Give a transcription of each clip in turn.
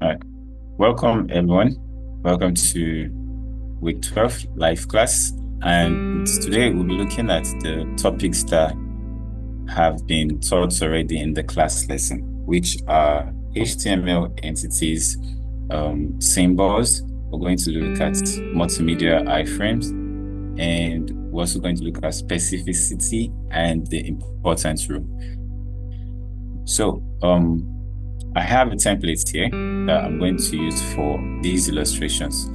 All right. Welcome, everyone. Welcome to week 12 live class. And today we'll be looking at the topics that have been taught already in the class lesson, which are HTML entities, symbols. We're going to look at multimedia iframes, and we're also going to look at specificity and the importance rule. So, I have a template here that I'm going to use for these illustrations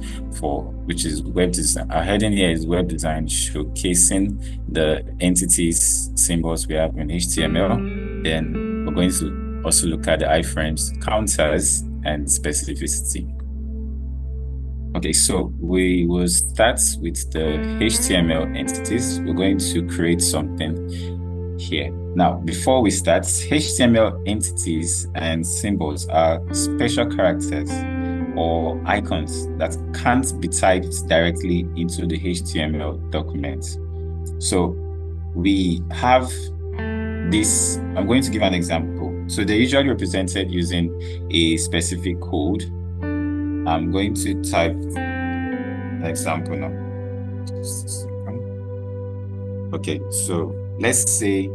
which is web design. Our heading here is web design, showcasing the entities, symbols we have in HTML. Then we're going to also look at the iframes, counters, and specificity. Okay, so we will start with the HTML entities. We're going to create something here. Now, before we start, HTML entities and symbols are special characters or icons that can't be typed directly into the HTML document. So we have this. I'm going to give an example. So they're usually represented using a specific code. I'm going to type an example now. Okay, so let's say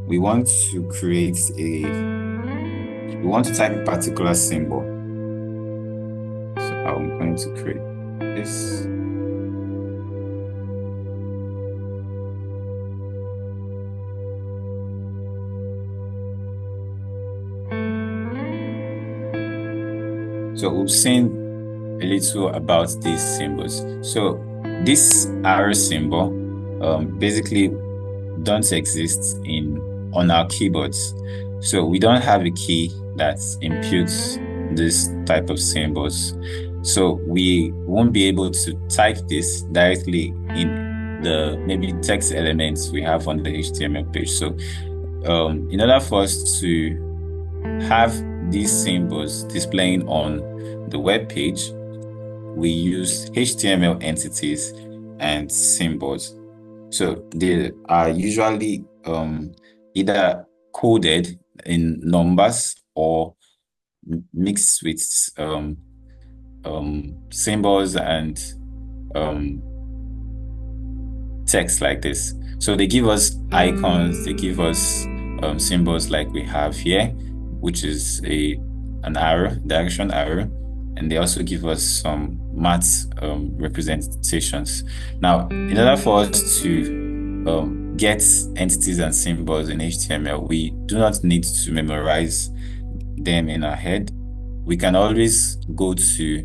we want to type a particular symbol. So I'm going to create this. So we've seen a little about these symbols. So this arrow symbol basically don't exist on our keyboards. So we don't have a key that imputes this type of symbols. So we won't be able to type this directly in the maybe text elements we have on the HTML page. So in order for us to have these symbols displaying on the web page, we use HTML entities and symbols. So they are usually either coded in numbers or mixed with symbols and text like this. So they give us icons, they give us symbols like we have here, which is an arrow, direction arrow, and they also give us some math representations. Now, in order for us to get entities and symbols in HTML, we do not need to memorize them in our head. We can always go to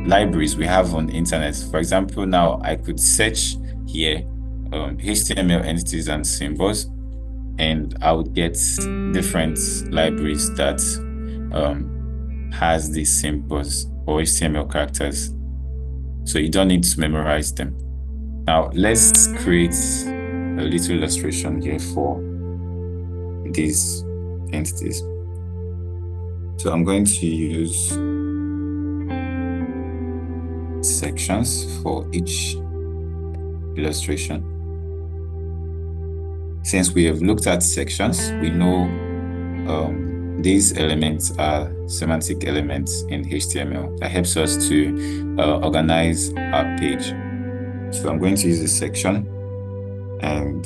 libraries we have on the internet. For example, now I could search here HTML entities and symbols, and I would get different libraries that has these symbols or HTML characters. So you don't need to memorize them. Now let's create a little illustration here for these entities. So I'm going to use sections for each illustration. Since we have looked at sections, we know these elements are semantic elements in HTML that helps us to organize our page. So I'm going to use a section, and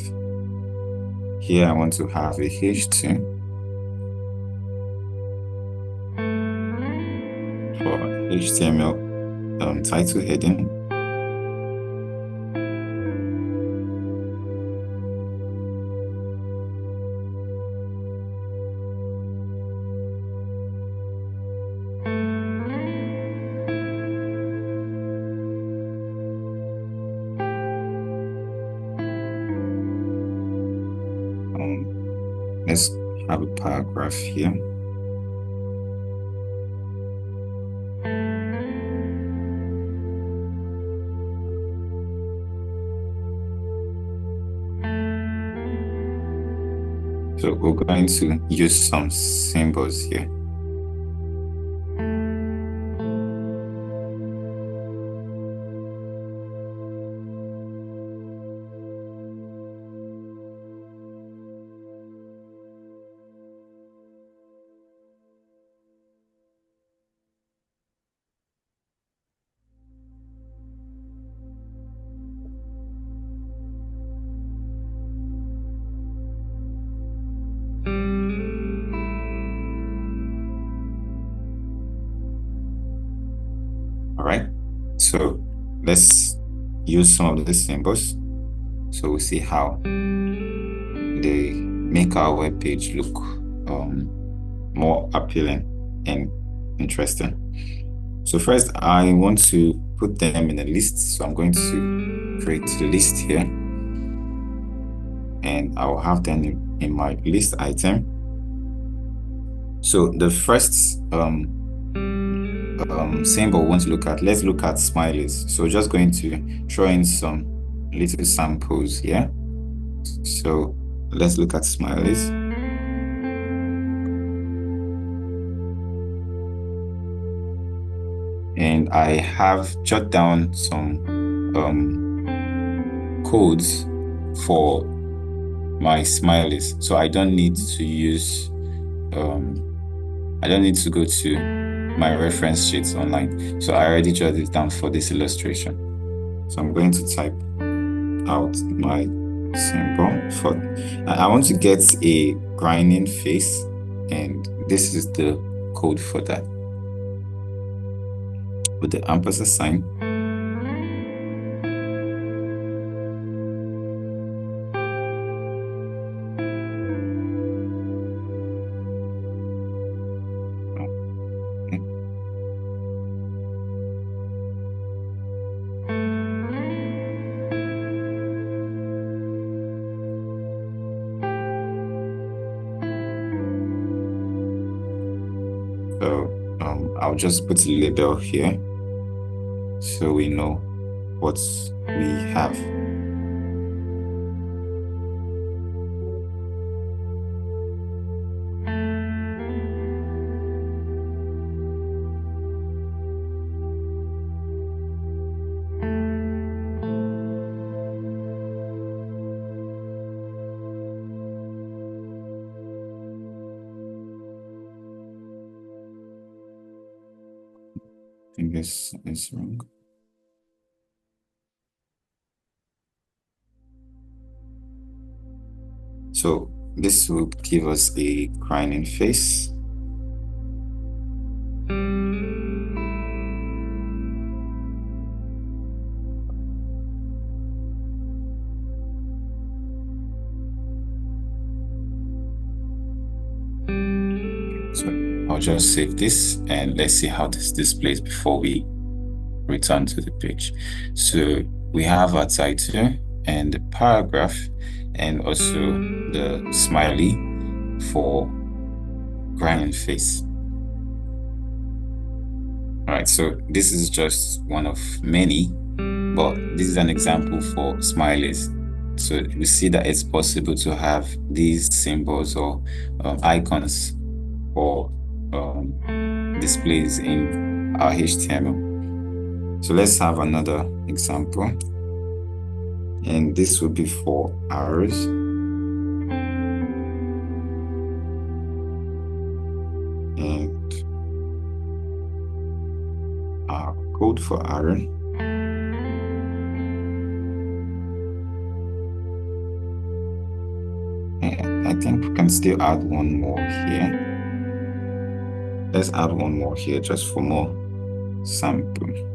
here I want to have a H2 for HTML title heading. Let's have a paragraph here. So we're going to use some symbols here. So let's use some of these symbols. So we'll see how they make our web page look more appealing and interesting. So first, I want to put them in a list. So I'm going to create the list here, and I'll have them in my list item. So the first symbol we want to look at, let's look at smileys. So just going to throw in some little samples here. So let's look at smileys. And I have jotted down some codes for my smileys. So I don't need to use, I don't need to go to my reference sheets online. So I already jotted it down for this illustration. So I'm going to type out my symbol for, I want to get a grinding face, and this is the code for that. With the ampersand sign. So I'll just put a label here so we know what we have. I think this is wrong. So this will give us a grinding face. So I'll just save this and let's see how this displays before we return to the page. So we have our title and the paragraph and also the smiley for grinding face. All right, so this is just one of many, but this is an example for smileys. So we see that it's possible to have these symbols or icons or displays in our HTML. So let's have another example. And this will be for arrows. And our code for arrow. And I think we can still add one more here. Let's add one more here just for more sample.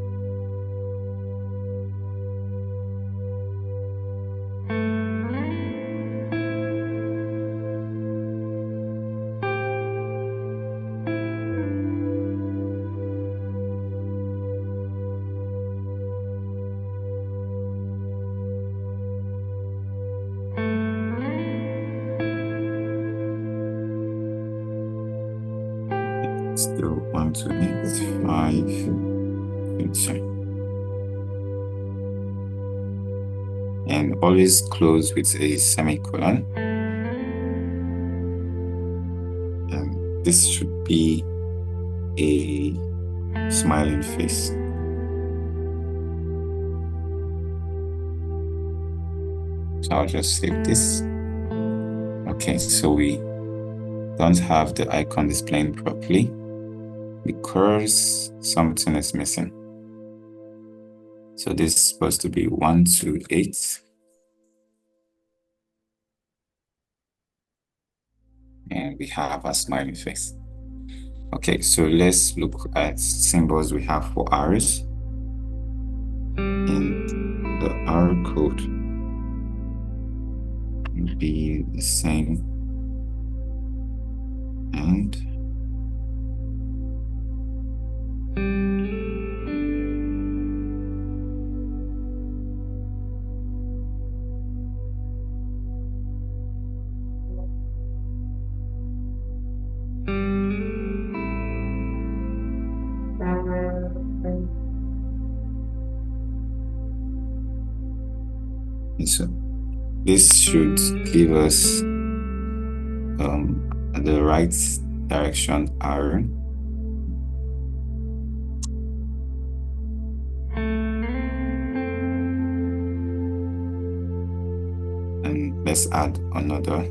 Still 1, 2, 8, 5, 6. And always close with a semicolon. And this should be a smiling face. So I'll just save this. Okay, so we don't have the icon displaying properly because something is missing. So this is supposed to be 1, 2, 8. And we have a smiling face. Okay, so let's look at symbols we have for arrows. and the R code will be the same, and so this should give us the right direction arrow. And let's add another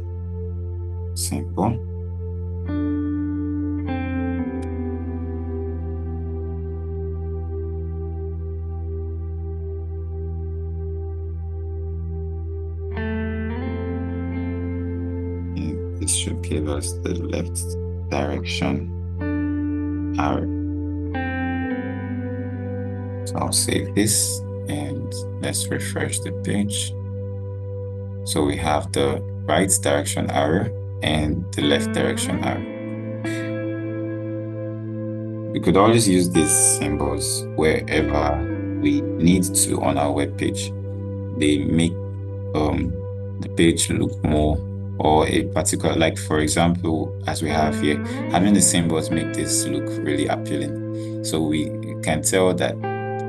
symbol. And this should give us the left direction arrow. So I'll save this and let's refresh the page. So we have the right direction arrow and the left direction arrow. We could always use these symbols wherever we need to on our web page. They make the page look more, or a particular, like for example, as we have here, having the symbols make this look really appealing. So we can tell that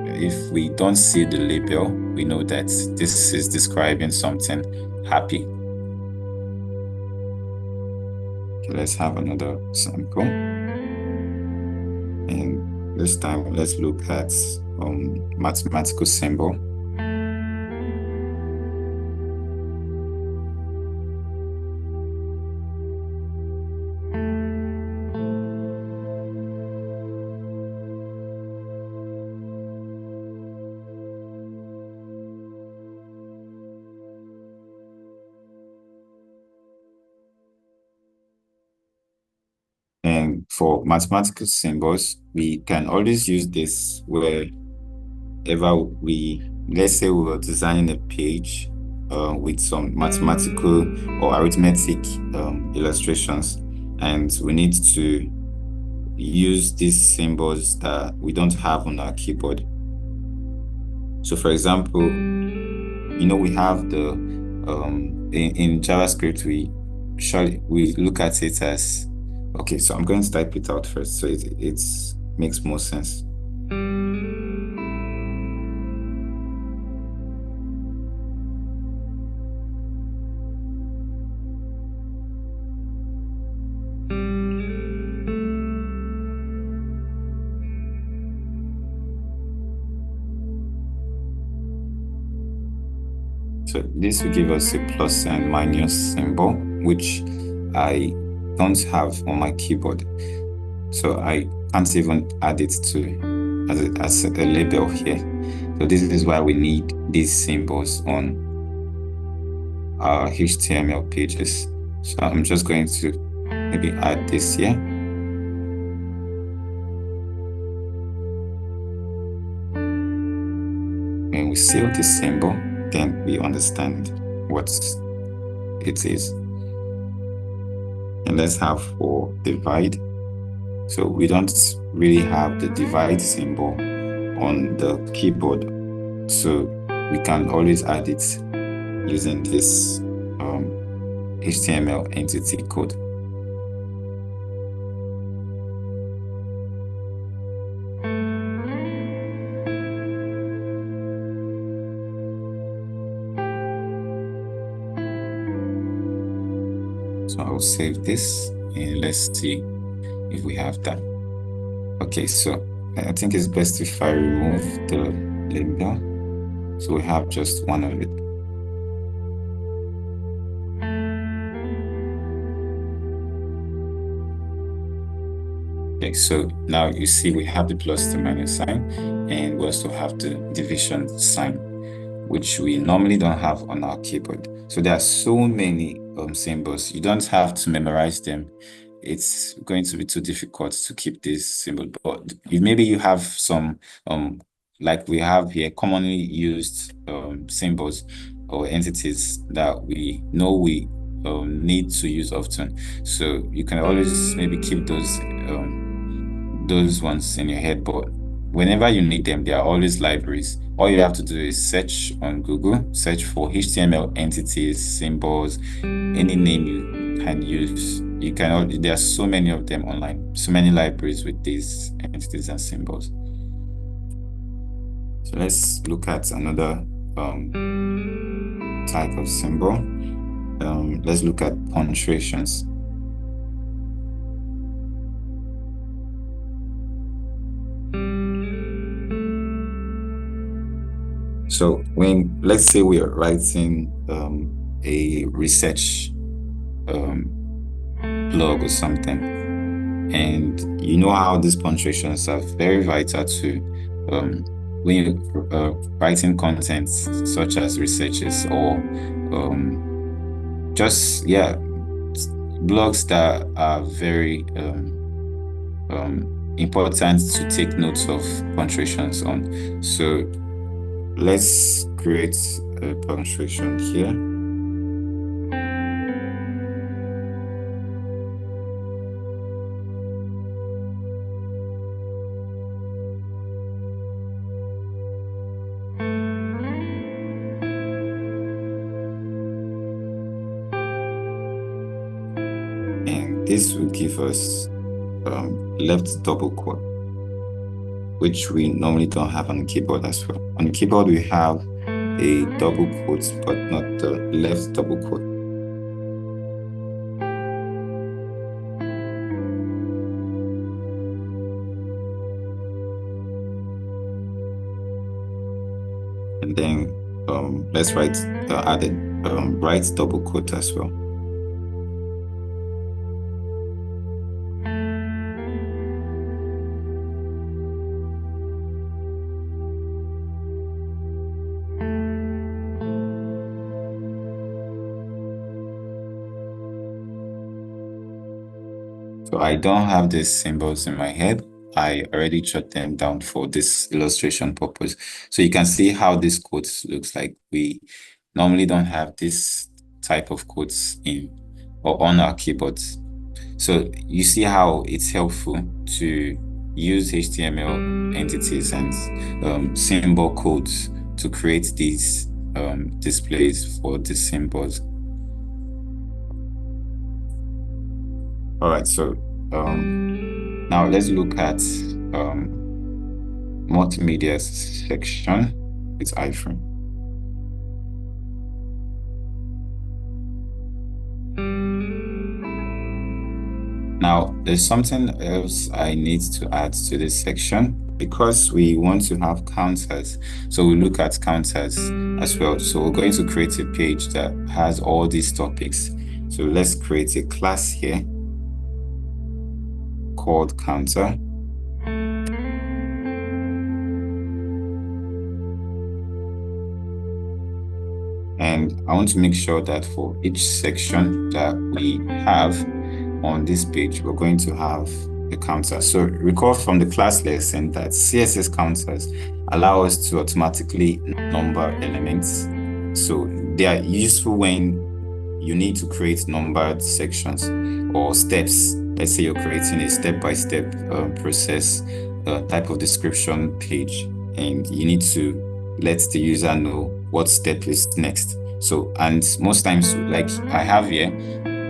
if we don't see the label, we know that this is describing something happy. Okay, let's have another sample. And this time, let's look at mathematical symbol. And for mathematical symbols, we can always use this wherever let's say we were designing a page with some mathematical or arithmetic illustrations, and we need to use these symbols that we don't have on our keyboard. So for example, we have the in JavaScript, we look at it as, okay, so I'm going to type it out first so it makes more sense. So this will give us a plus and minus symbol, which I don't have on my keyboard. So I can't even add it as a label here. So this is why we need these symbols on our HTML pages. So I'm just going to maybe add this here. When we seal this symbol, then we understand what it is. And let's have for divide. So we don't really have the divide symbol on the keyboard, so we can always add it using this HTML entity code. So I'll save this and let's see if we have that. Okay, so I think it's best if I remove the label. So we have just one of it. Okay, so now you see we have the plus the minus sign, and we also have the division sign, which we normally don't have on our keyboard. So there are so many symbols. You don't have to memorize them. It's going to be too difficult to keep this symbol, but maybe you have some like we have here, commonly used symbols or entities that we know we need to use often. So you can always maybe keep those ones in your head, but whenever you need them, there are always libraries. All you have to do is search on Google, search for HTML entities, symbols, any name you can use. There are so many of them online, so many libraries with these entities and symbols. So let's look at another type of symbol. Let's look at punctuations. So let's say we are writing a research blog or something, and you know how these punctuations are very vital to when you're writing content such as researches or just blogs that are very important to take notes of punctuations on. So let's create a punctuation here. And this will give us left double quote, which we normally don't have on the keyboard as well. On the keyboard, we have a double quote, but not the left double quote. And then let's add a right double quote as well. So I don't have these symbols in my head. I already jot them down for this illustration purpose. So you can see how this quote looks like. We normally don't have this type of quotes in or on our keyboards. So you see how it's helpful to use HTML entities and symbol codes to create these displays for the symbols. All right, so now let's look at multimedia section with iframe. Now, there's something else I need to add to this section because we want to have counters. So we look at counters as well. So we're going to create a page that has all these topics. So let's create a class here called counter. And I want to make sure that for each section that we have on this page, we're going to have a counter. So recall from the class lesson that CSS counters allow us to automatically number elements. So they are useful when you need to create numbered sections or steps. Let's say you're creating a step-by-step process type of description page, and you need to let the user know what step is next. So, and most times, like I have here,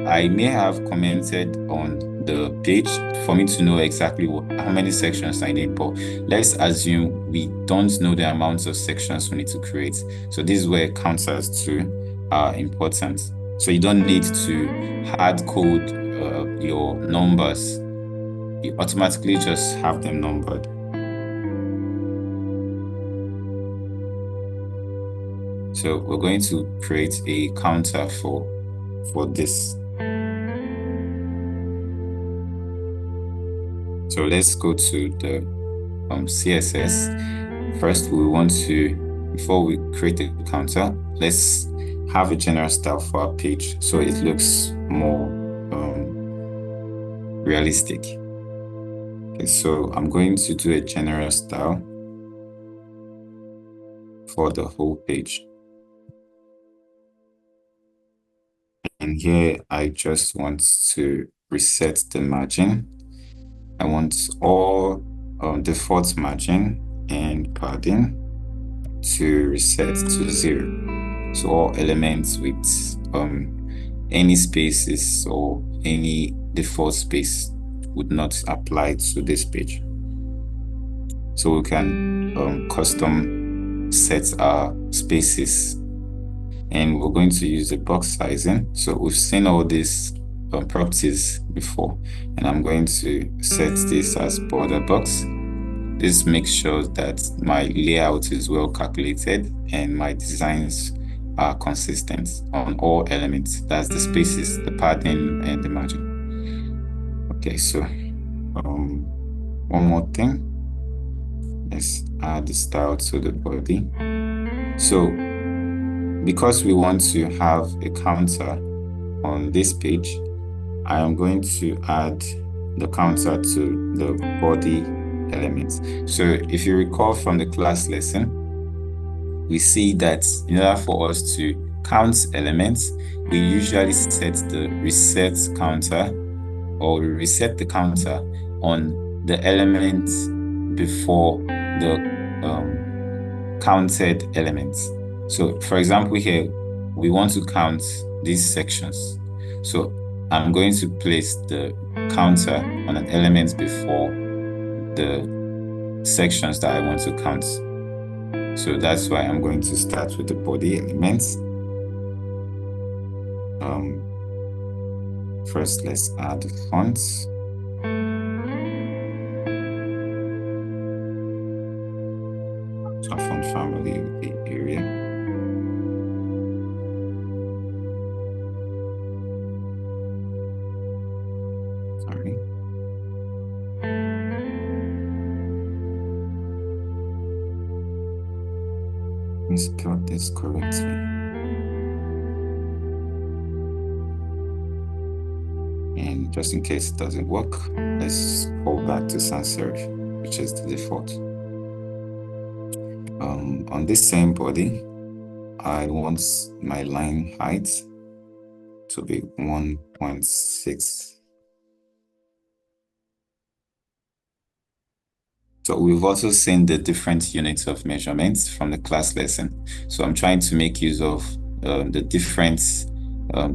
I may have commented on the page for me to know exactly how many sections I need, but let's assume we don't know the amounts of sections we need to create. So this is where counters too are important. So you don't need to hard code your numbers. You automatically just have them numbered. So we're going to create a counter for this. So let's go to the CSS. First, we want to, before we create a counter, let's have a general style for our page so it looks more realistic. Okay, so I'm going to do a general style. for the whole page. And here I just want to reset the margin. I want all default margin and padding to reset to 0. So all elements with any spaces or any default space would not apply to this page. So we can custom set our spaces, and we're going to use the box sizing. So we've seen all these properties before, and I'm going to set this as border box. This makes sure that my layout is well calculated and my designs are consistent on all elements. That's the spaces, the padding, and the margin. Okay, so one more thing. Let's add the style to the body. So because we want to have a counter on this page, I am going to add the counter to the body elements. So if you recall from the class lesson, we see that in order for us to count elements, we usually set the reset counter, or we reset the counter on the element before the counted elements. So for example, here we want to count these sections. So I'm going to place the counter on an element before the sections that I want to count. So that's why I'm going to start with the body elements. First, let's add the fonts. Our font family will be Area. Sorry. Let me spell this correctly. And just in case it doesn't work, let's go back to sans serif, which is the default. On this same body, I want my line height to be 1.6. So we've also seen the different units of measurements from the class lesson. So I'm trying to make use of the different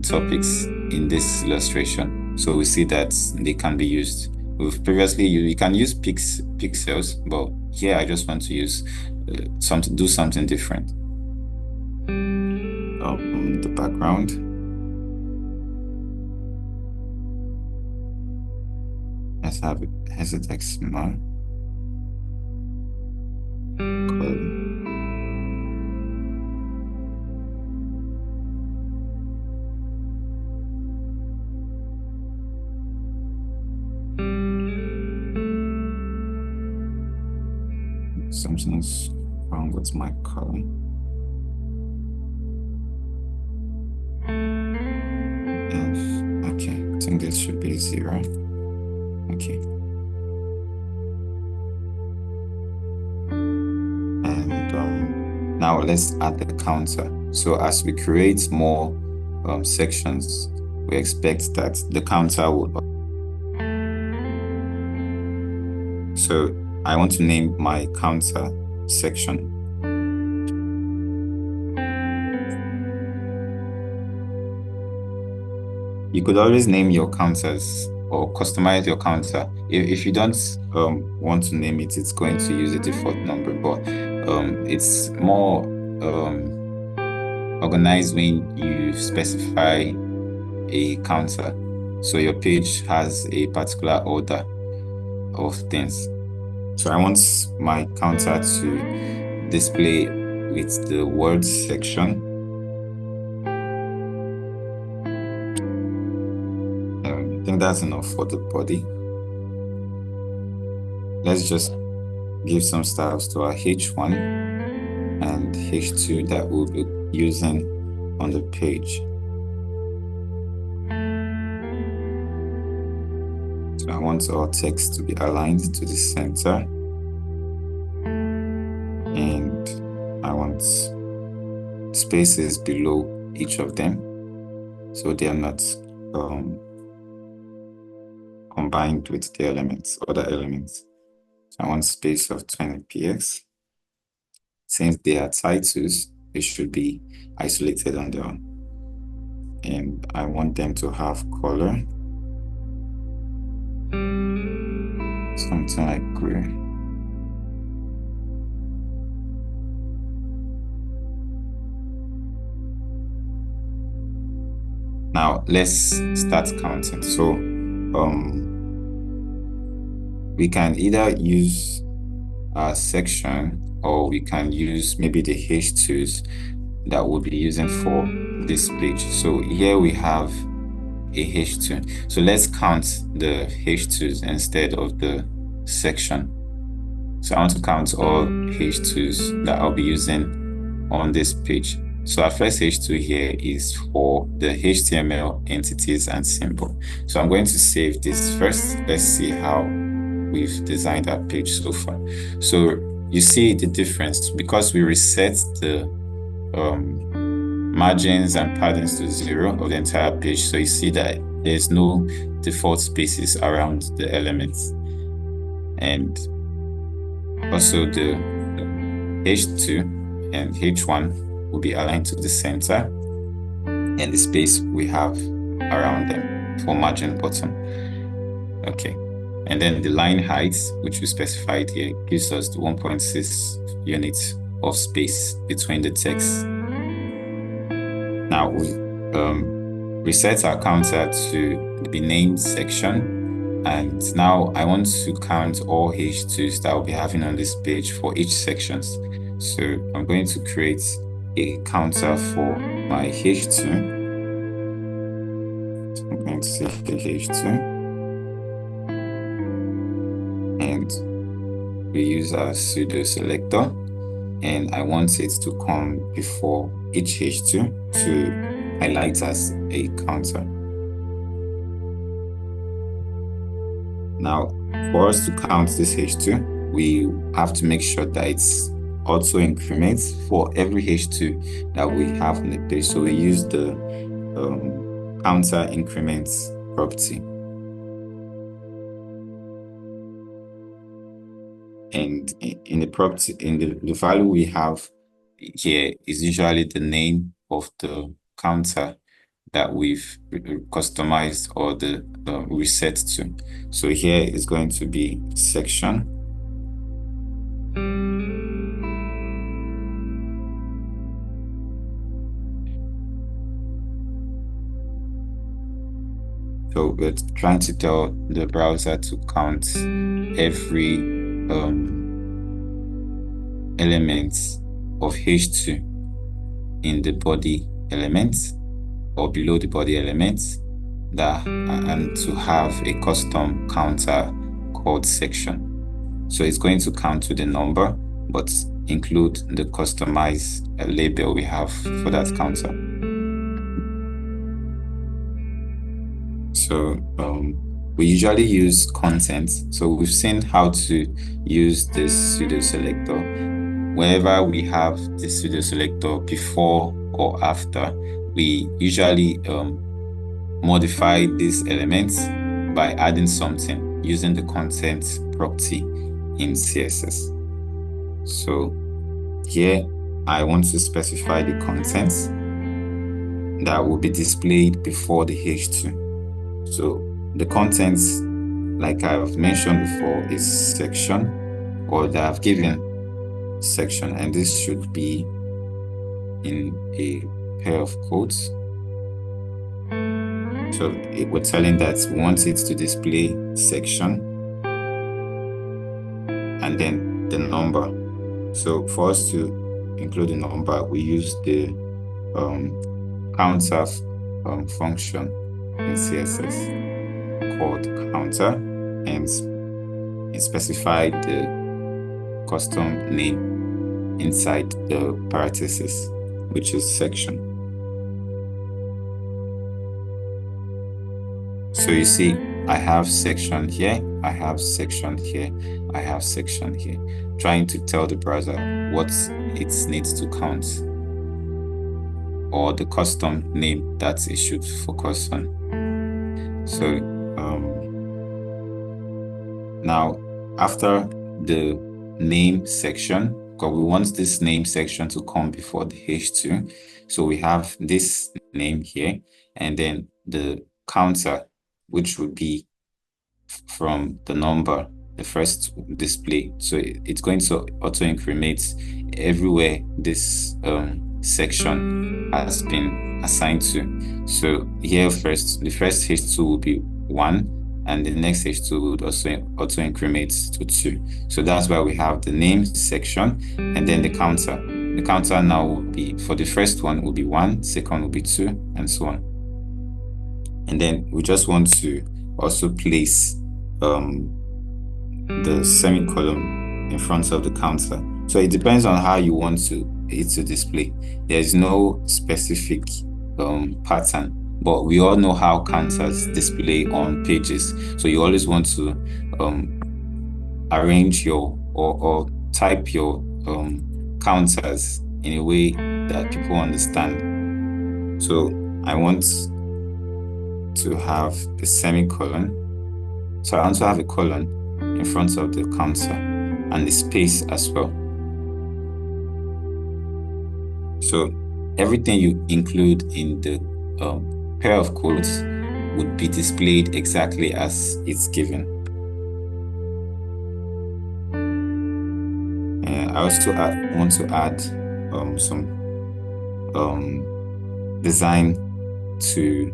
topics in this illustration. So we see that they can be used. We've previously you can use pixels, but here I just want to use do something different. The background. Let's have it as a text mark. Something's wrong with my color. Okay, I think this should be 0. Okay. And now let's add the counter. So as we create more sections, we expect that the counter would. So I want to name my counter section. You could always name your counters or customize your counter. If you don't want to name it, it's going to use a default number, but it's more organized when you specify a counter. So your page has a particular order of things. So I want my counter to display with the words section. I think that's enough for the body. Let's just give some styles to our H1 and H2 that we'll be using on the page. So I want our text to be aligned to the center, and I want spaces below each of them, so they are not combined with the other elements. So I want space of 20 px. Since they are titles, they should be isolated on their own. And I want them to have color, something like gray. Now let's start counting. So we can either use a section, or we can use maybe the H2s that we'll be using for this page. So here we have a H2. So let's count the H2s instead of the section. So I want to count all H2s that I'll be using on this page. So our first H2 here is for the HTML entities and symbol. So I'm going to save this first. Let's see how we've designed our page so far. So you see the difference because we reset the margins and paddings to 0 of the entire page. So you see that there's no default spaces around the elements. And also the H2 and H1 will be aligned to the center, and the space we have around them for margin bottom. Okay. And then the line height, which we specified here, gives us the 1.6 units of space between the text. Now we reset our counter to be named section, and now I want to count all H2s that I'll be having on this page for each section. So I'm going to create a counter for my H2. So I'm going to say the H2, and we use our pseudo selector, and I want it to come before each H2 to highlight as a counter. Now, for us to count this H2, we have to make sure that it's auto increments for every H2 that we have on the page. So we use the counter increments property. And in the property, in the value we have here is usually the name of the counter that we've customized or the reset to. So here is going to be section. So we're trying to tell the browser to count every element of H2 in the body element or below the body element, and to have a custom counter called section. So it's going to count to the number, but include the customized label we have for that counter. So we usually use content. So we've seen how to use this pseudo selector. Whenever we have the pseudo selector before or after, we usually modify these elements by adding something using the content property in CSS. So here I want to specify the contents that will be displayed before the H2. So the contents, like I've mentioned before, is section, or that I've given section, and this should be in a pair of quotes. So we're telling that we want it to display section and then the number. So for us to include the number, we use the counter function in CSS called counter, and it specified the custom name inside the parenthesis, which is section. So you see, I have section here, I have section here, I have section here, trying to tell the browser what it needs to count. or the custom name that it should focus on. So now after the name section, because we want this name section to come before the H2, so we have this name here, and then the counter, which would be from the number, the first display. So it's going to auto increment everywhere this section has been assigned to. So here first, the first H2 will be 1, and the next H2 would also auto increment to 2. So that's why we have the name section and then the counter. The counter now will be, for the first one will be 1, second will be 2, and so on. And then we just want to also place the semicolon in front of the counter. So it depends on how you want it to display. There's no specific pattern, but we all know how counters display on pages. So you always want to arrange your or type your counters in a way that people understand. So I want to have a semicolon. So I want to have a colon in front of the counter and the space as well. So everything you include in the pair of quotes would be displayed exactly as it's given. And I also want to add some design to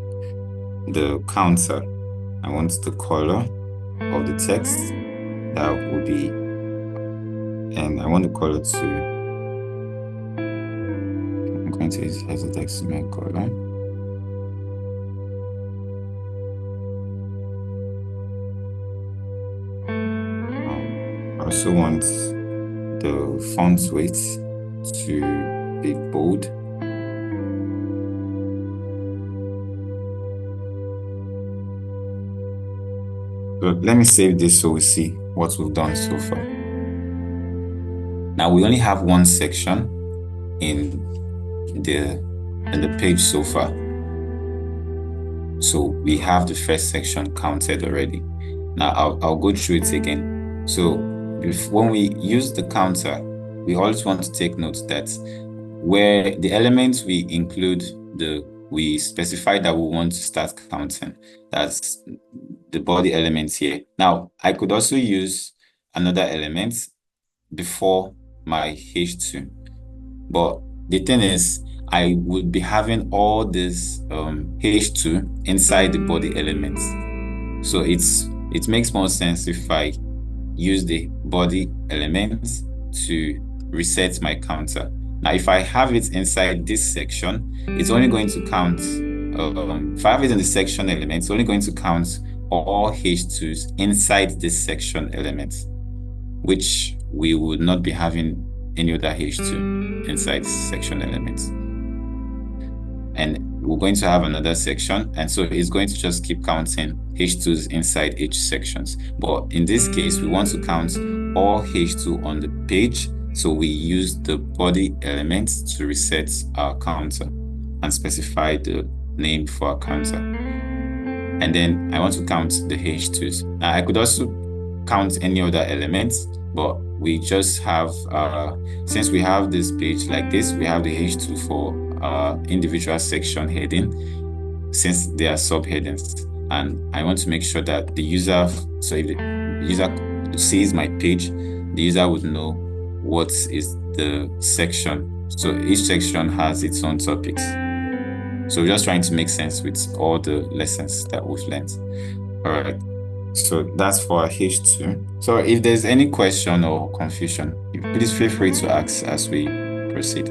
the counter. I want the color of the text that will be, and I want the color to, I'm going to use as a text to make color. I also want the font weight to be bold. So let me save this so we see what we've done so far. Now we only have one section in the page so far. So we have the first section counted already. Now I'll go through it again. So when we use the counter, we always want to take note that where the elements we include, we specify that we want to start counting. That's the body elements here. Now, I could also use another element before my H2. But the thing is, I would be having all this H2 inside the body elements. So it makes more sense if I use the body elements to reset my counter. Now, if I have it inside this section, it's only going to count, if I have it in the section element, it's only going to count all H2s inside this section element, which we would not be having any other H2 inside section elements. And we're going to have another section, and so it's going to just keep counting H2s inside each sections. But in this case, we want to count all H2 on the page, so we use the body elements to reset our counter and specify the name for our counter. And then I want to count the H2s. Now I could also count any other elements, but we just have, since we have this page like this, we have the H2 for individual section heading, since they are subheadings. And I want to make sure that the user, so if the user sees my page, the user would know what is the section. So each section has its own topics. So we're just trying to make sense with all the lessons that we've learned. All right. So that's for H2. So if there's any question or confusion, please feel free to ask as we proceed.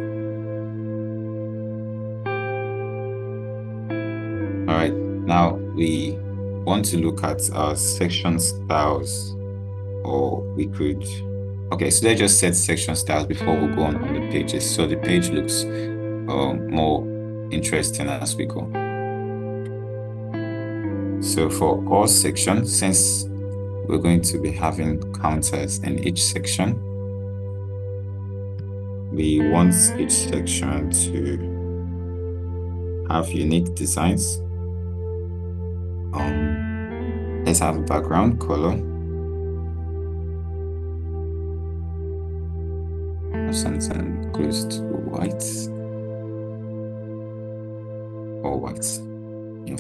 All right. Now we want to look at our section styles, or we could, okay, so let's just set section styles before we go on the pages, so the page looks more interesting as we go. So for all sections, since we're going to be having counters in each section, we want each section to have unique designs. Let's have a background color. Something close to white or white. Yeah,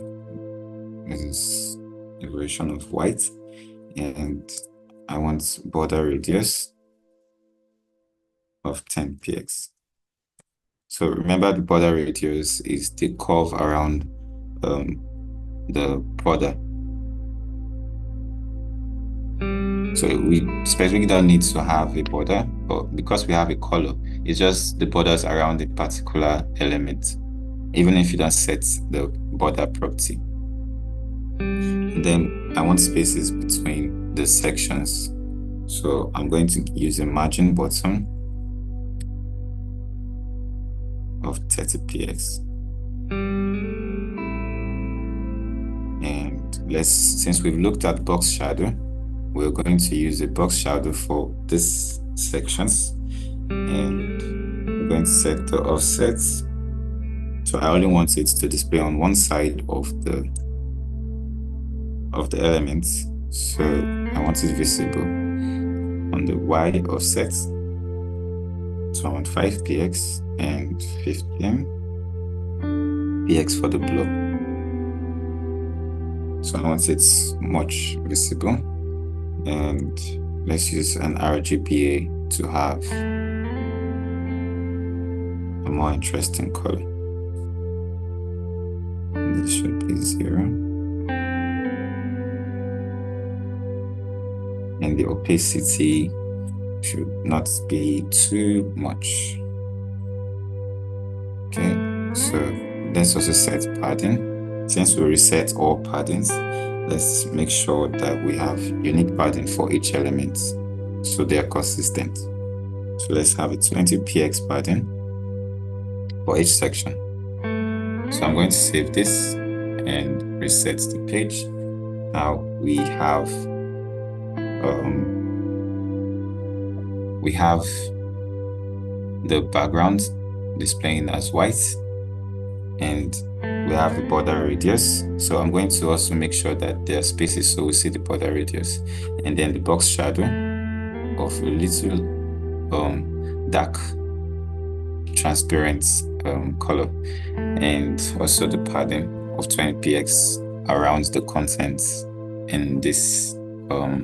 this is a version of white, and I want border radius of 10 px. So remember, the border radius is the curve around the border. So we specifically don't need to have a border, but because we have a color, it's just the borders around a particular element, even if you don't set the border property. And then I want spaces between the sections. So I'm going to use a margin bottom of 30 px. And since we've looked at box shadow, we're going to use a box shadow for these sections, and we're going to set the offset. So I only want it to display on one side of the elements. So I want it visible on the Y offset. So I want 5 px and 15 px for the block. So I want it much visible. And let's use an RGBA to have a more interesting color. This should be 0. And the opacity should not be too much. Okay, so let's also set padding. Since we reset all paddings, let's make sure that we have unique padding for each element so they are consistent. So let's have a 20 px padding for each section. So I'm going to save this and reset the page. Now we have the background displaying as white, and we have the border radius. So I'm going to also make sure that there are spaces so we see the border radius, and then the box shadow of a little dark transparent color, and also the padding of 20 px around the contents in this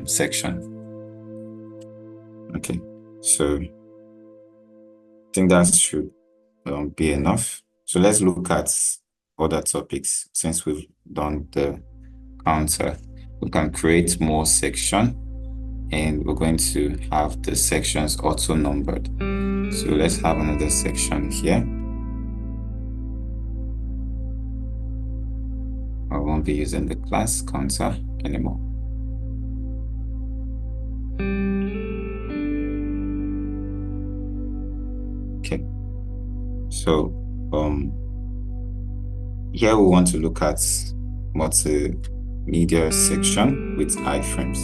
section. Okay, so I think that should be enough. So let's look at other topics. Since we've done the counter, we can create more section, and we're going to have the sections auto numbered. So let's have another section here. I won't be using the class counter anymore. Okay, so here we want to look at multimedia section with iframes.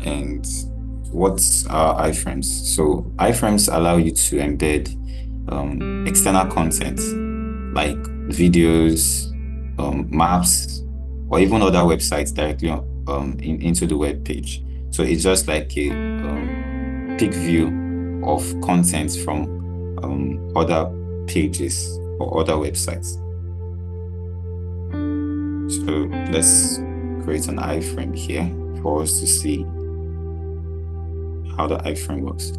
And what's iframes? So iframes allow you to embed external content like videos, maps, or even other websites directly into the web page. So it's just like a peek view of content from other pages or other websites. So let's create an iframe here for us to see how the iframe works.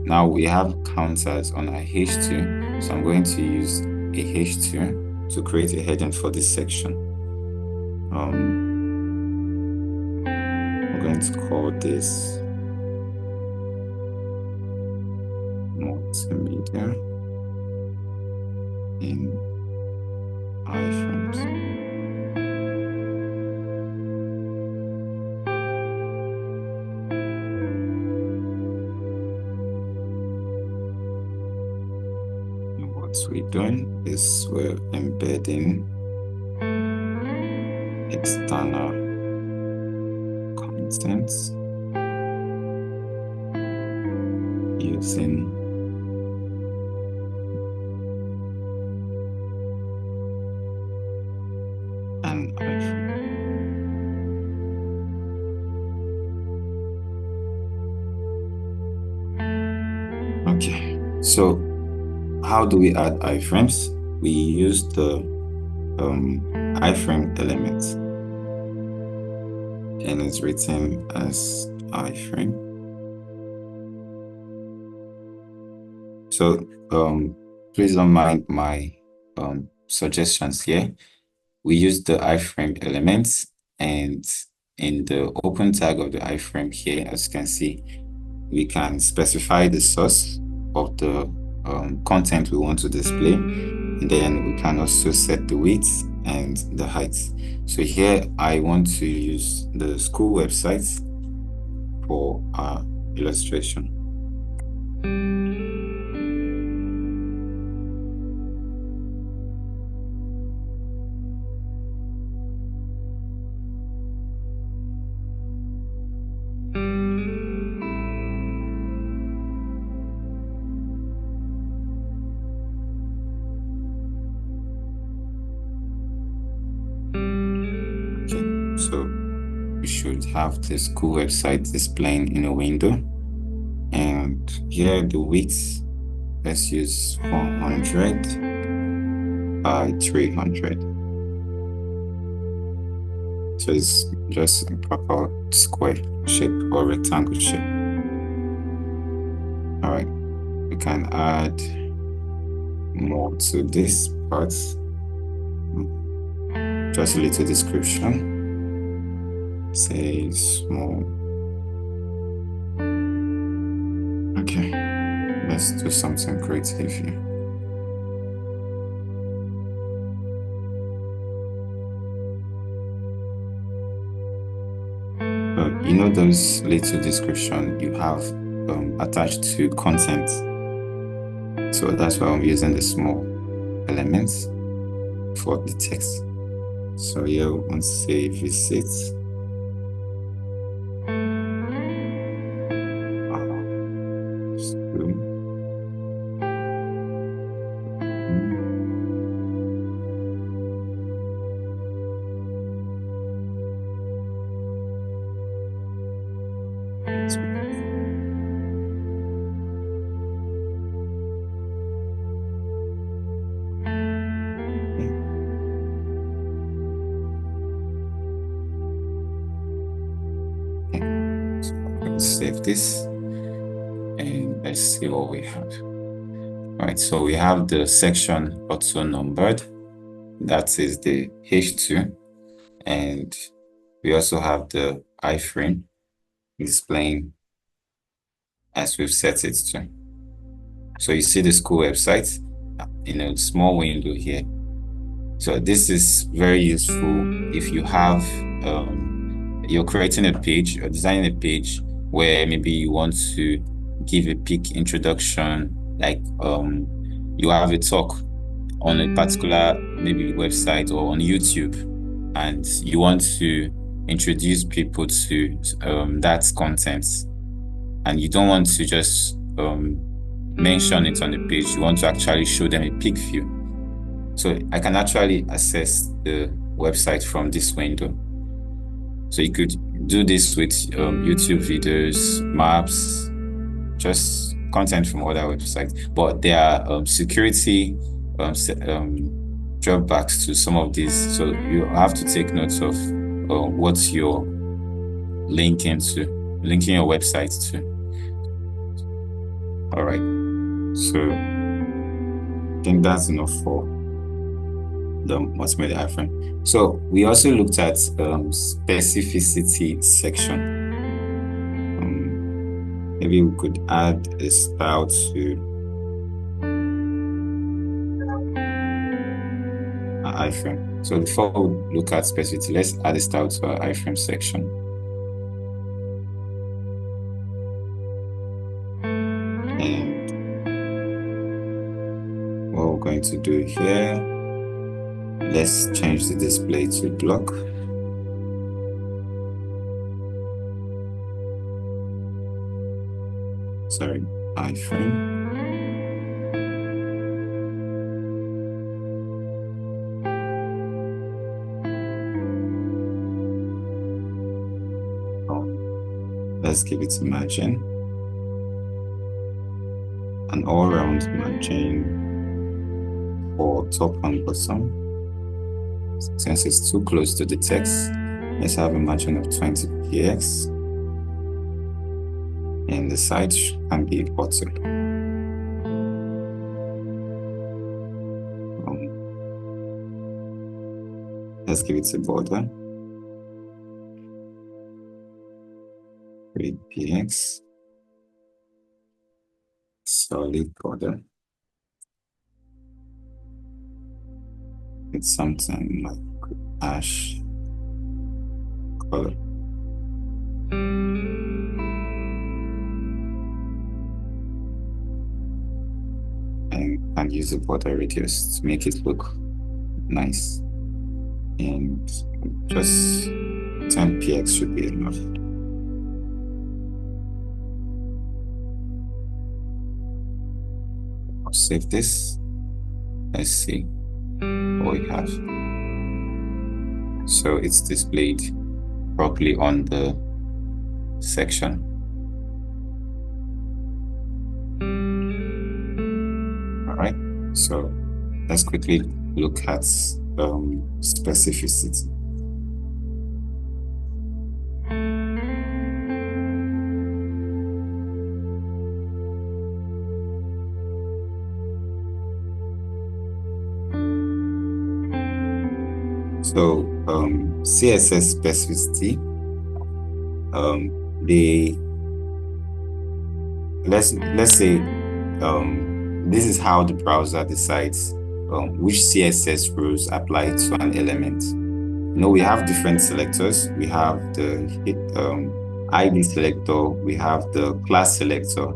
Now we have counters on our H2, so I'm going to use a H2 to create a heading for this section. I'm going to call this multimedia in iframes. What we're doing is we're embedding external content using Okay, so how do we add iframes? We use the iframe element, and it's written as iframe. So please don't mind my suggestions here. We use the iframe elements, and in the open tag of the iframe here, as you can see, we can specify the source of the content we want to display, and then we can also set the width and the height. So here I want to use the school website for our illustration. So we should have the school website displaying in a window. And here the width, let's use 400 by 300. So it's just a proper square shape or rectangle shape. All right, we can add more to this part. Just a little description. Say small. Okay, let's do something creative here. You know those little description you have attached to content. So that's why I'm using the small elements for the text. So here we want to say visit. Save this and let's see what we have. All right, so we have the section auto numbered, that is the H2, and we also have the iframe displaying as we've set it to. So you see the school website in a small window here. So this is very useful if you have you're creating a page or designing a page where maybe you want to give a quick introduction, like you have a talk on a particular maybe website or on YouTube, and you want to introduce people to that content, and you don't want to just mention it on the page. You want to actually show them a peek view. So I can actually access the website from this window. So you could do this with YouTube videos, maps, just content from other websites. But there are security drawbacks to some of these. So you have to take notes of what you're linking your website to. All right. So I think that's enough for the multimedia iframe. So we also looked at specificity section. Maybe we could add a style to our iframe. So before we look at specificity, let's add a style to our iframe section. And what we're going to do here, let's change the display to block. Sorry, iframe. Let's give it a margin. an all-round margin for top and bottom. Since it's too close to the text, let's have a margin of 20 px, and the sides can be auto. Let's give it a border. 3 px, solid border. It's something like ash color. And use the border radius to make it look nice. And just 10 px should be enough. I'll save this. Let's see what we have. So it's displayed properly on the section. All right, so let's quickly look at specificity. So CSS specificity, let's say this is how the browser decides which CSS rules apply to an element. You know, we have different selectors. We have the ID selector, we have the class selector,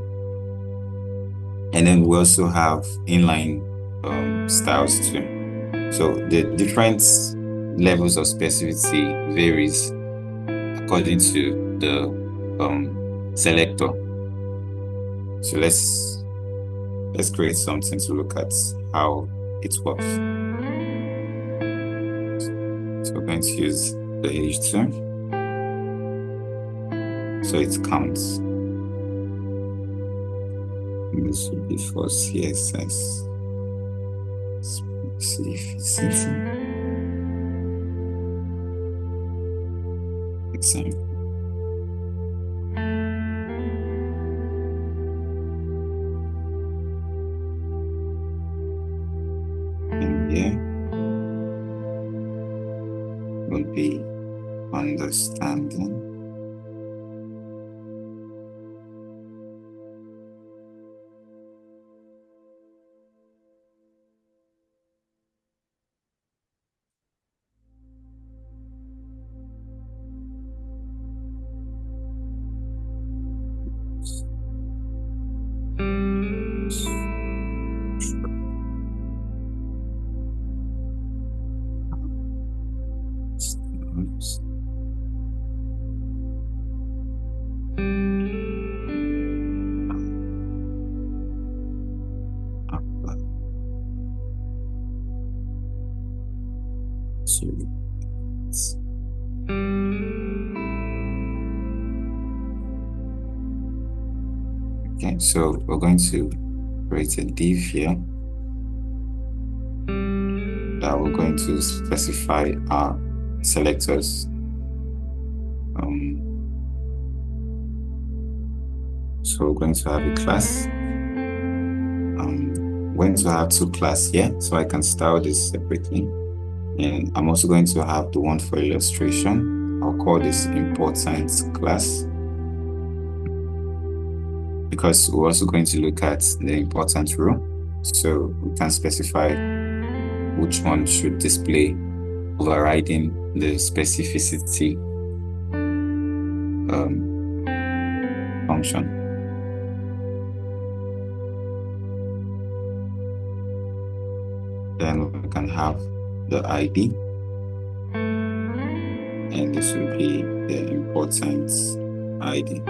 and then we also have inline styles too. So the different levels of specificity varies according to the selector. So let's create something to look at how it works. So we're going to use the h2, so it counts. And this will be for CSS specificity. Example. And here will be understanding. Okay, so we're going to create a div here that we're going to specify our selectors. So we're going to have a class. I'm going to have two classes here, so I can style this separately. And I'm also going to have the one for illustration. I'll call this important class, because we're also going to look at the important row. So we can specify which one should display, overriding the specificity function. Then we can have the ID, and this will be the importance ID.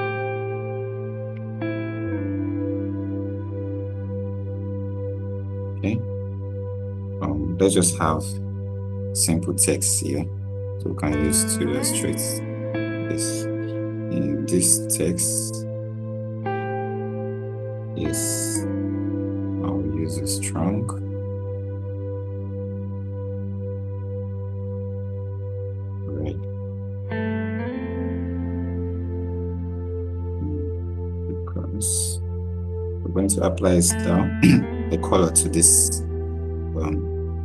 Okay, let's just have simple text here, so we can use to illustrate this. And this text is we're going to apply a style, a color to this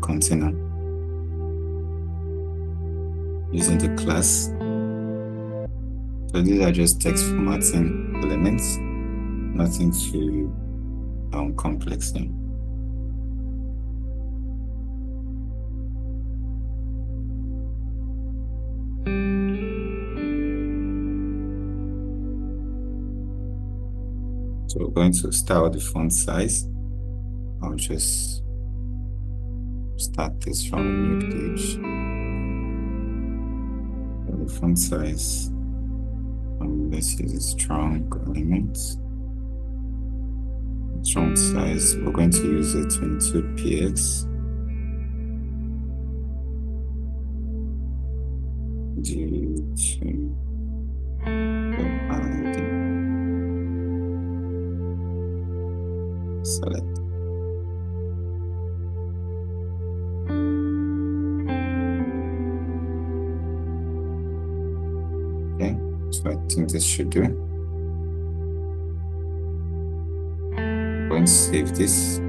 container using the class. So these are just text formatting elements, nothing too complex here. So we're going to style the font size. I'll just start this from a new page. The font size, let's use a strong element. Strong size, we're going to use a 22px. Due to the ID. Select. Okay, so I think this should do. I'm going to save this.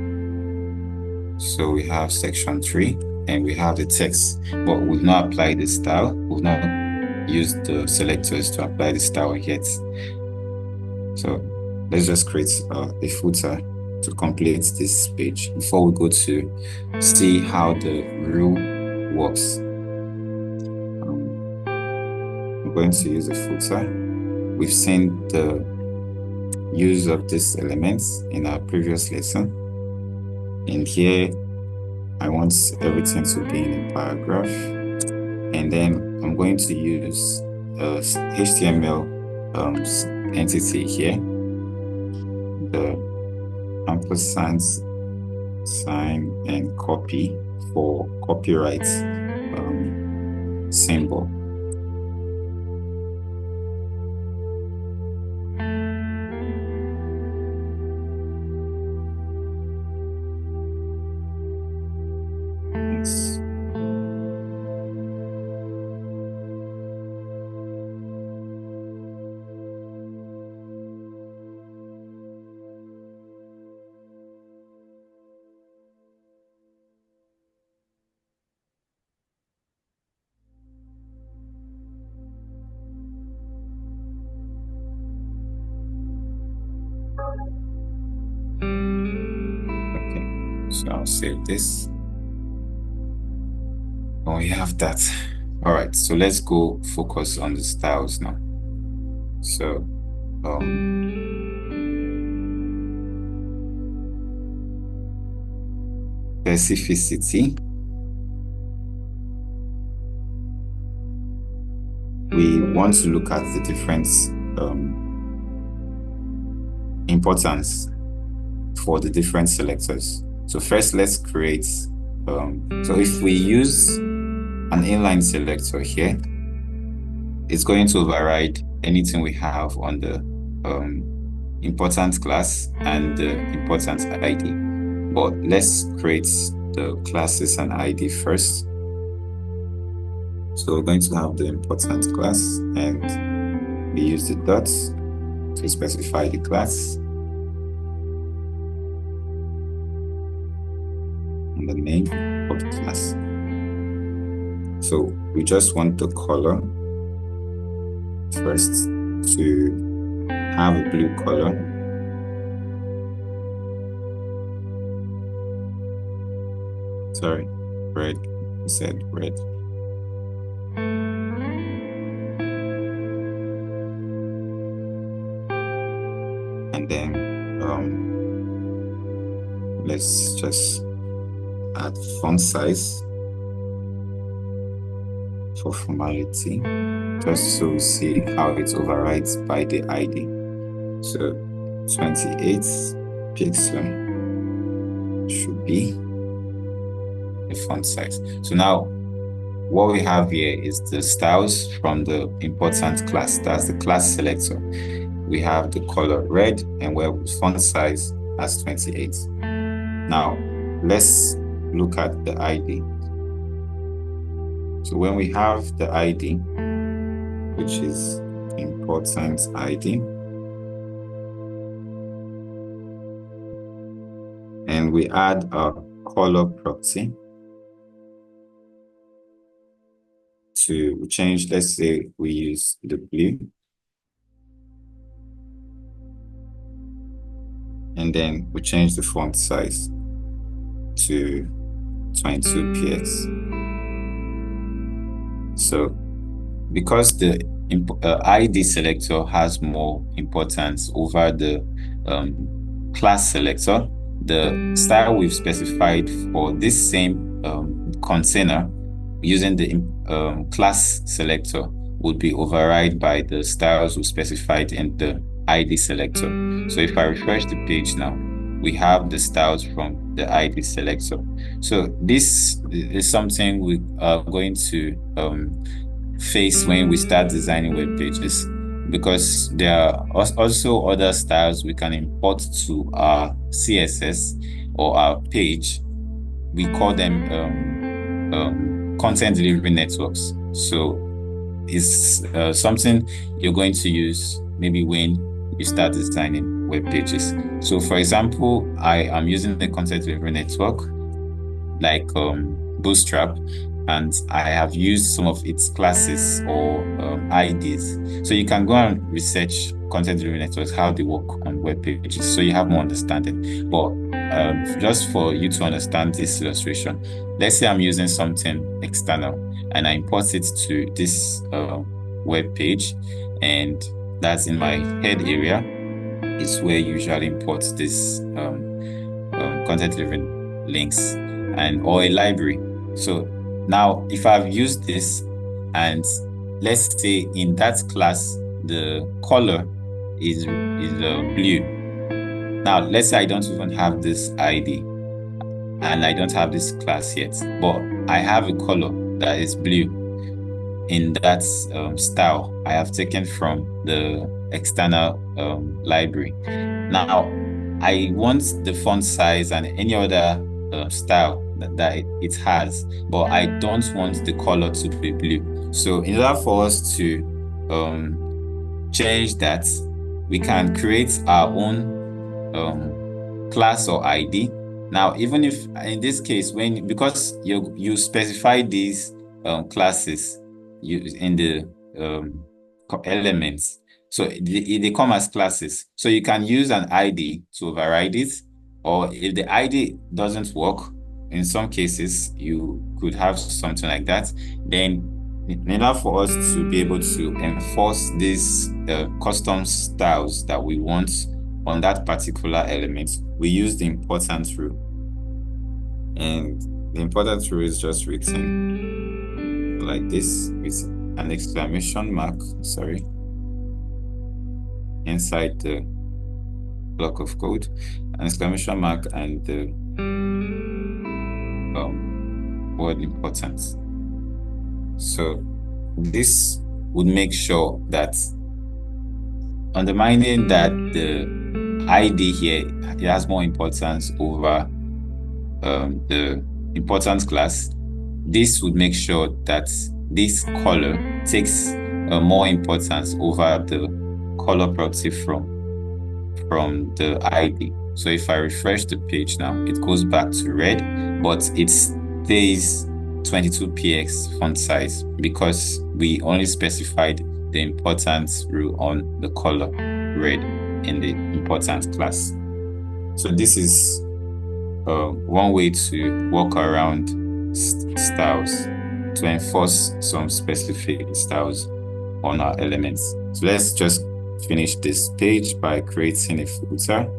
So we have section 3 and we have the text, but we've not applied the style. We've not used the selectors to apply the style yet. So let's just create a footer to complete this page before we go to see how the rule works. I'm going to use a footer. We've seen the use of these elements in our previous lesson. And here, I want everything to be in a paragraph. And then I'm going to use a HTML entity here. The ampersand sign and copy for copyright symbol. Yes. Okay, so I'll save this. Oh, we have that. All right, so let's go focus on the styles now. So, specificity. We want to look at the different importance for the different selectors. So first, let's create. So if we use an inline selector here, it's going to override anything we have on the important class and the important ID. But let's create the classes and ID first. So we're going to have the important class, and we use the dots to specify the class and the name of the class. So we just want the color first to have a blue color. Sorry, red. I said red. And then let's just add font size for formality, just so we see how it overrides by the ID. So 28 pixel should be the font size. So now what we have here is the styles from the important class. That's the class selector. We have the color red and we have font size as 28. Now let's look at the ID. So when we have the ID, which is important ID, and we add a color proxy to change, let's say we use the blue. And then we change the font size to 22px. So because the ID selector has more importance over the class selector, the style we've specified for this same container using the class selector would be override by the styles we specified in the ID selector. So if I refresh the page now, we have the styles from the ID selector. So this is something we are going to face when we start designing web pages, because there are also other styles we can import to our CSS or our page. We call them content delivery networks. So it's something you're going to use maybe when you start designing web pages. So for example, I am using the content delivery network like Bootstrap, and I have used some of its classes or IDs. So you can go and research content delivery networks, how they work on web pages, so you have more understanding. But just for you to understand this illustration, let's say I'm using something external and I import it to this web page, and that's in my head area. Is where you usually import this content delivery links or a library. So now if I've used this, and let's say in that class the color is blue. Now let's say I don't even have this ID and I don't have this class yet, but I have a color that is blue in that style I have taken from the external library. Now I want the font size and any other style that it has, but I don't want the color to be blue. So in order for us to change that, we can create our own class or ID. Now, even if in this case, because you specify these classes in the elements, so they come as classes. So you can use an ID to override it, or if the ID doesn't work, in some cases you could have something like that. Then in order for us to be able to enforce these custom styles that we want on that particular element, we use the importance rule. And the importance rule is just written like this with an exclamation mark, inside the block of code, an exclamation mark and the word importance. So this would make sure that undermining that the ID here, it has more importance over the importance class. This would make sure that this color takes more importance over the color proxy from the ID. So if I refresh the page now, it goes back to red, but it stays 22px font size because we only specified the importance rule on the color red in the importance class. So this is one way to work around styles to enforce some specific styles on our elements. So let's just finish this page by creating a footer style.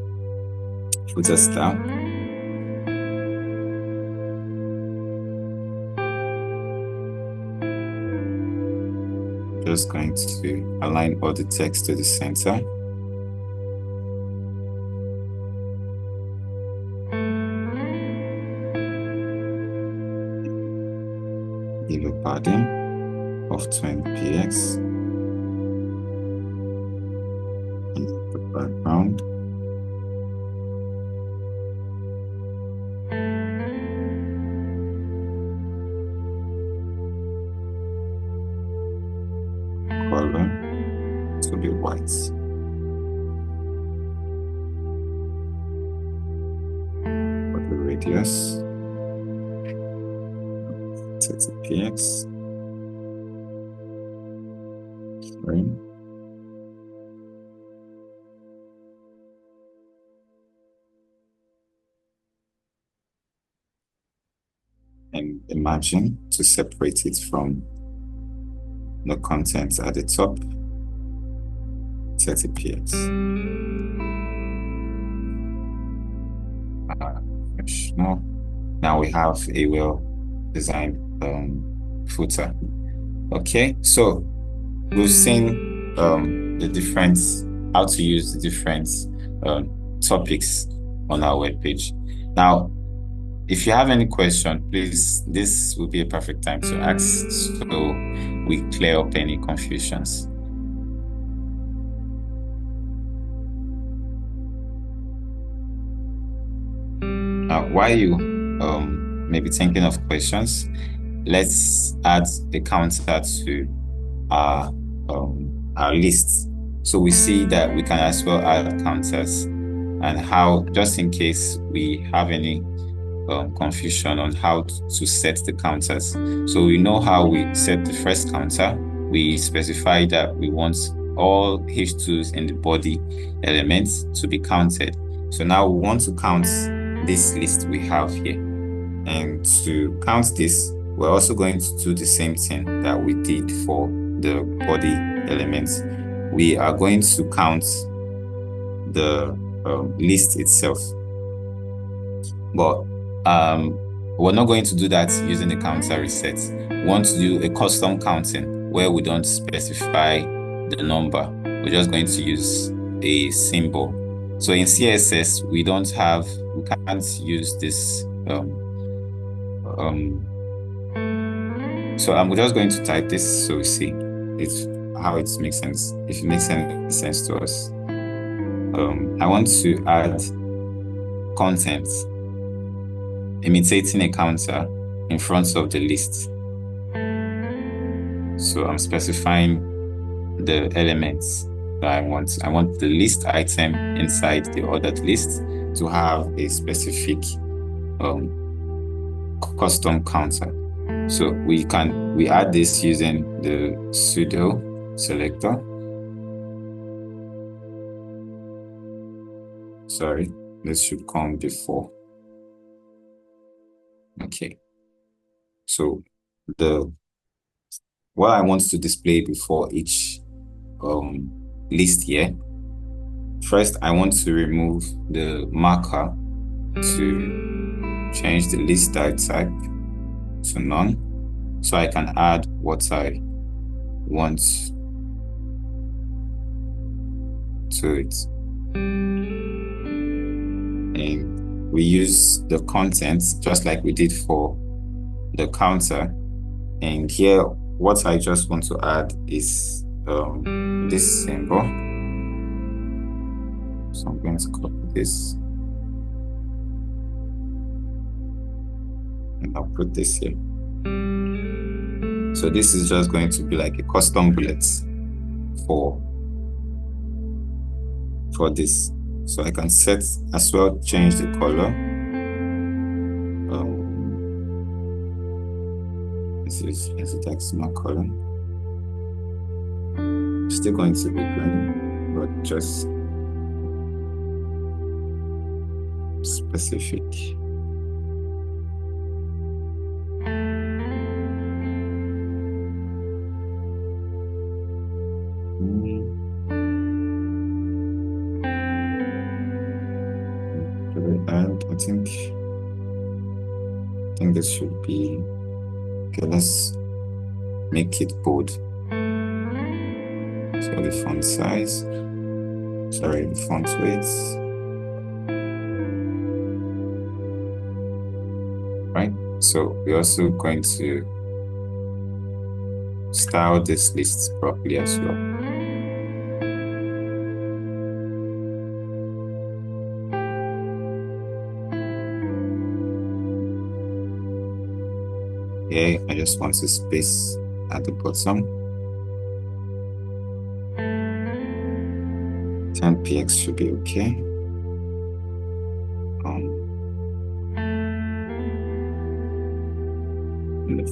Just going to align all the text to the center. Give a padding of 20px. And the background. Color to be white. For the PS. 30px. Sorry. And the margin to separate it from the content at the top, 30px. Now we have a well-designed footer. Okay, so we've seen the different, how to use the different topics on our webpage. Now, if you have any question, please, this will be a perfect time to ask so we clear up any confusions. While you maybe thinking of questions, let's add a counter to our list. So we see that we can as well add counters, and how, just in case we have any confusion on how to set the counters. So we know how we set the first counter. We specify that we want all H2s in the body elements to be counted. So now we want to count this list we have here. And to count this, we're also going to do the same thing that we did for the body elements. We are going to count the list itself. But we're not going to do that using the counter reset. We want to do a custom counting where we don't specify the number. We're just going to use a symbol. So in CSS, we can't use this. So I'm just going to type this so we see how it makes sense, if it makes any sense to us. I want to add content imitating a counter in front of the list. So I'm specifying the elements that I want. I want the list item inside the ordered list to have a specific custom counter. So we add this using the pseudo selector. Sorry, this should come before. Okay. So what I want to display before each list here. First, I want to remove the marker to change the list type to none, so I can add what I want to it. And we use the content just like we did for the counter. And here, what I just want to add is this symbol. So I'm going to copy this. And I'll put this here. So this is just going to be like a custom bullet for this. So I can set as well, change the color. This is hexadeximal color. Still going to be green, but just specific. And I think this should be okay. Let's make it bold. So the font size, sorry, the font weight. Right. So we're also going to style this list properly as well. Okay, I just want to space at the bottom. 10px should be okay.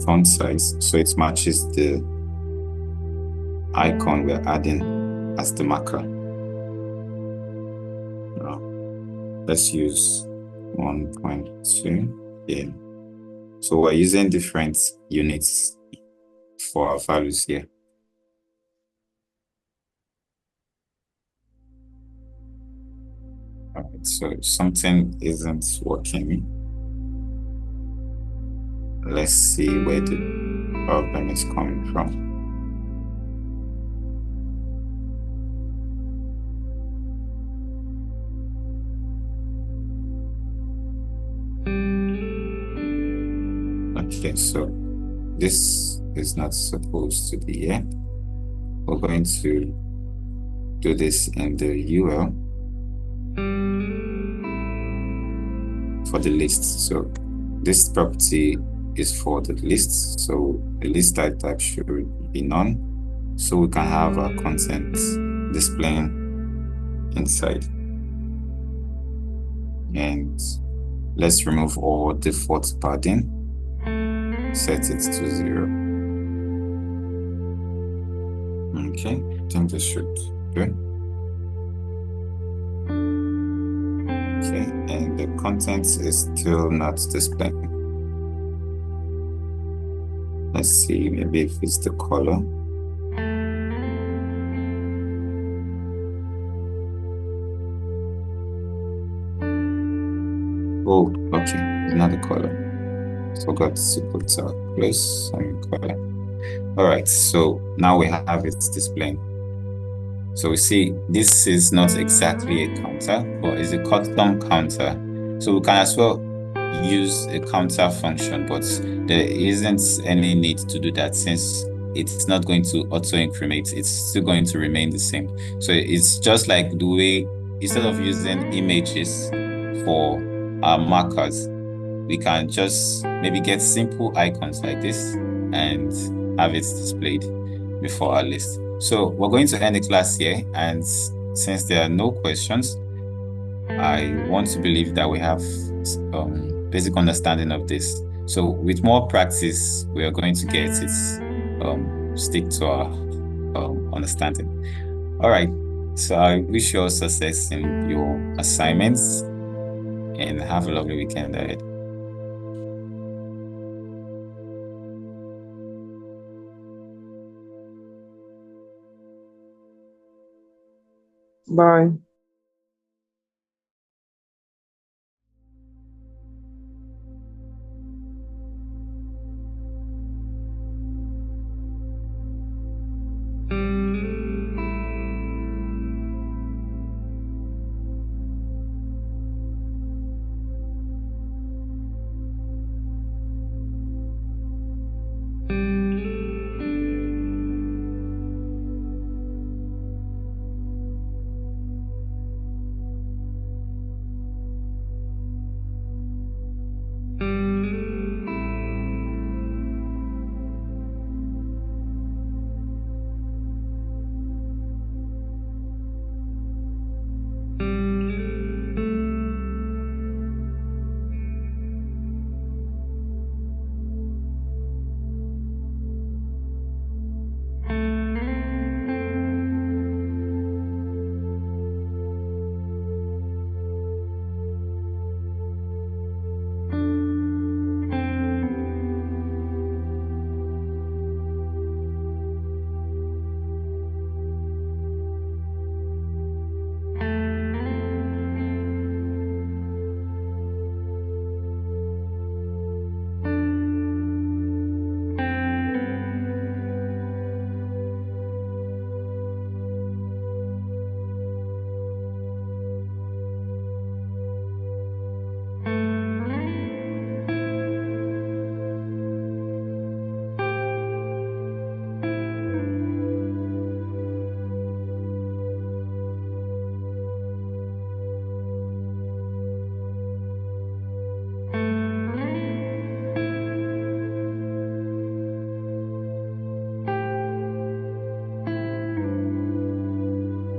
font size so it matches the icon we're adding as the marker. Now, let's use 1.2 here. So we're using different units for our values here. All right, so something isn't working. Let's see where the problem is coming from. Okay, so this is not supposed to be here. We're going to do this in the UL for the list. So this property is for the list. So the list type should be none. So we can have our content displaying inside. And let's remove all default padding. Set it to 0. Okay, I think this should do. Okay, and the content is still not displaying. Let's see, maybe if it's the color. Oh, okay, it's not the color. Forgot to put a place and color. All right, so now we have it displaying. So we see this is not exactly a counter, but it's a custom counter. So we can as well use a counter function, but there isn't any need to do that since it's not going to auto-increment. It's still going to remain the same. So it's just like the way, instead of using images for our markers, we can just maybe get simple icons like this and have it displayed before our list. So we're going to end the class here, and since there are no questions, I want to believe that we have basic understanding of this. So with more practice, we are going to get it, stick to our understanding. All right, so I wish you all success in your assignments and have a lovely weekend ahead. Bye.